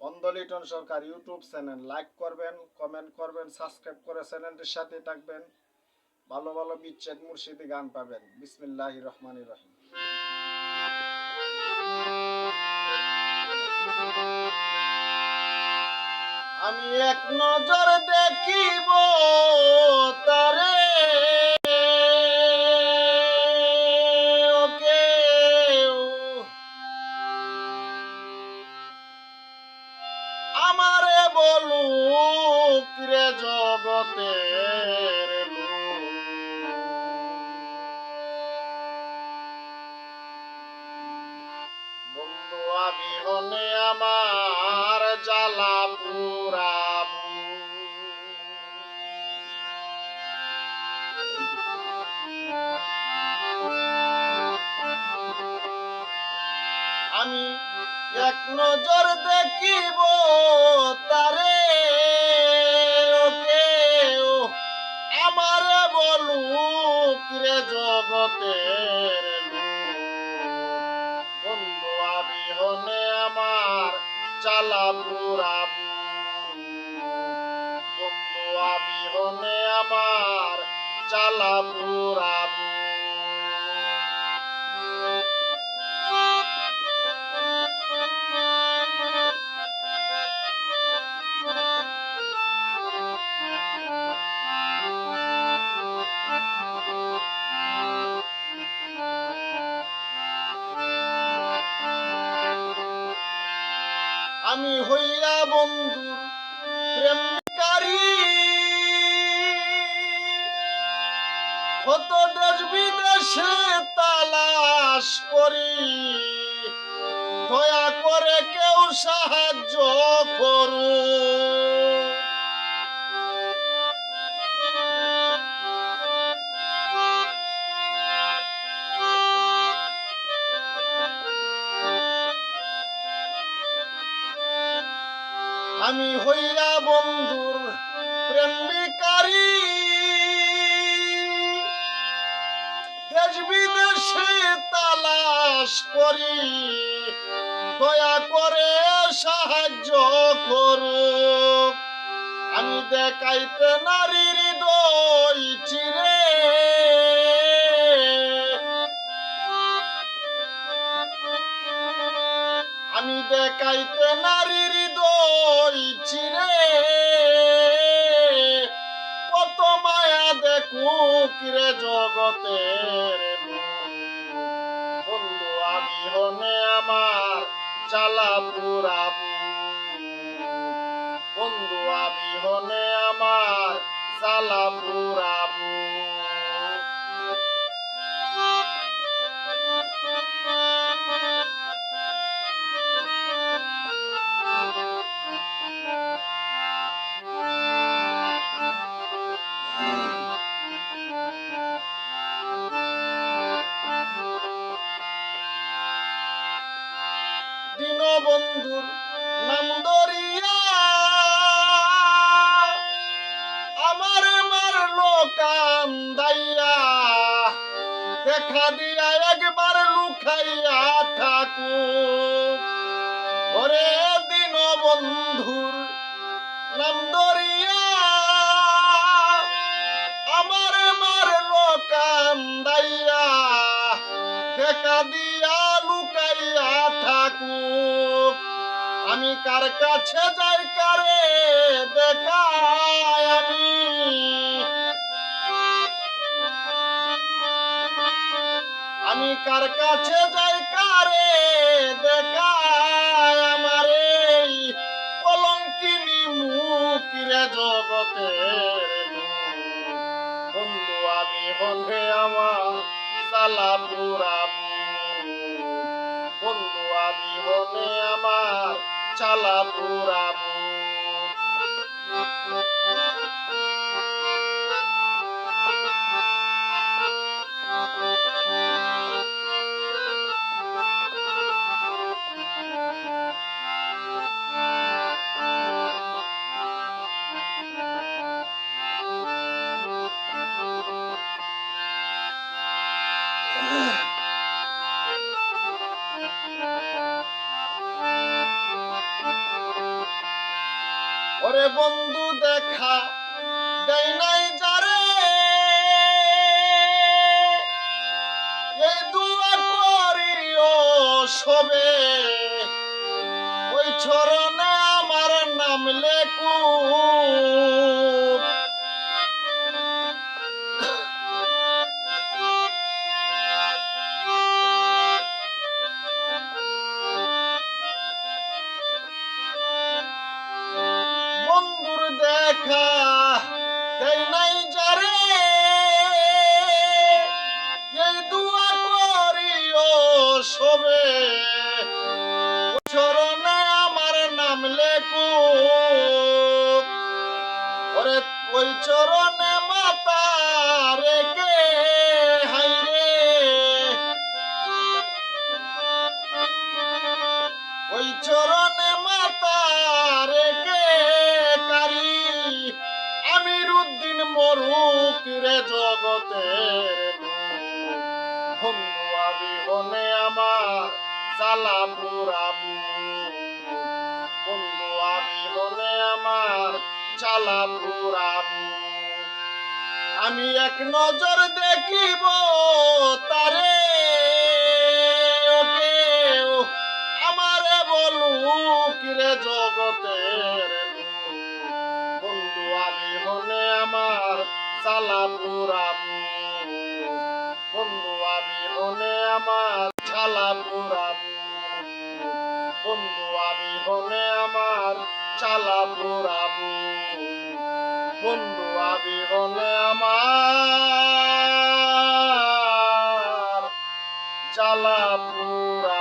অন্ধ লিটন সরকার YouTube channel like করবেন, comment করবেন, সাবস্ক্রাইব করে চ্যানেলটির সাথে থাকবেন। ভালো ভালো বিচ্ছেদ মুর্শিদি গান পাবেন। বিসমিল্লাহির রহমানির রহিম। আমি এক নজর দেখিব তারে, ওকে আমারে বলুক রে জগতের লোক, বন্ধু আবিহনে আমার জ্বালা পুরাবো। আমি এক নজর দেখিব তারে, ওকে আমারে বলুক রে জগতের লোক, বন্ধু আবিহনে আমার জ্বালা পুরাবো। বন্ধু আবিহনে আমার জ্বালা পুরাবো। আমি হইয়া বন্ধুর প্রেমকারী, কত দেশ বিদেশে তালাশ করি, দয়া করে কেউ সাহায্য করুন। আমি হইয়া বন্ধুর প্রেমিকারী, দেশ বিদেশে তালাশ করি, দয়া করে সাহায্য করুক। আমি দেখাইতে নারীর হৃদয় চিরে, আমি দেখাইতে নারীর হৃদয় চিরে, কত মায়া দেখুক রে জগতের লোক, বন্ধু আবিহনে আমার জ্বালা পুরাবো। বন্ধু আবিহনে আমার জ্বালা পুরাবো। দীনবন্ধুর নাম ধরিয়া আমার মারলো কান্দাইয়া, দেখা দিয়া একবার লুকাইয়া থাকুক। ওরে দীনবন্ধুর নাম ধরিয়া আমার মারলো কান্দাইয়া, দেখা দিয়া লুকাইয়া থাকুক। আমি কার কাছে যাই কারে দেখায়, আমি কার কাছে যাই কারে দেখায়, আমার এই কলঙ্কিনী মুখ রে জগতের লোক, বন্ধু আবিহনে আমার জ্বালা পুরাবো। বন্ধু আবিহনে আমার জ্বালা পুরাবো। ওরে বন্ধু দেখা দেয় নাই যারে, এই দোয়া করিও সবে, ওই চরণে আমার নাম লেখুক। বন্ধুর দেখা দেয় নাই যারে, এই দোয়া করিও সবে, চরণে আমার নাম লেখুক। ওরে ওই চরণে মাতা রেখে হাইরে, ওই চরণে মাতা রেখে কারি, আমির উদ্দিন মরুক রে জগতের বন্ধু আমি হনে আমার জ্বালা পুরাবু, বন্ধু আমি হনে আমার জ্বালা পুরাবু। আমি এক নজর দেখিব তারে, ওকে আমারে বলুক রে জগতের বন্ধু আমি হনে আমার জ্বালা পুরাবু, বন্ধু আমি হনে আমার জ্বালা পুরাবু, বন্ধু আমি হনে আমার জ্বালা পুরাবু, বন্ধু আমি হনে আমার জ্বালা পুরা।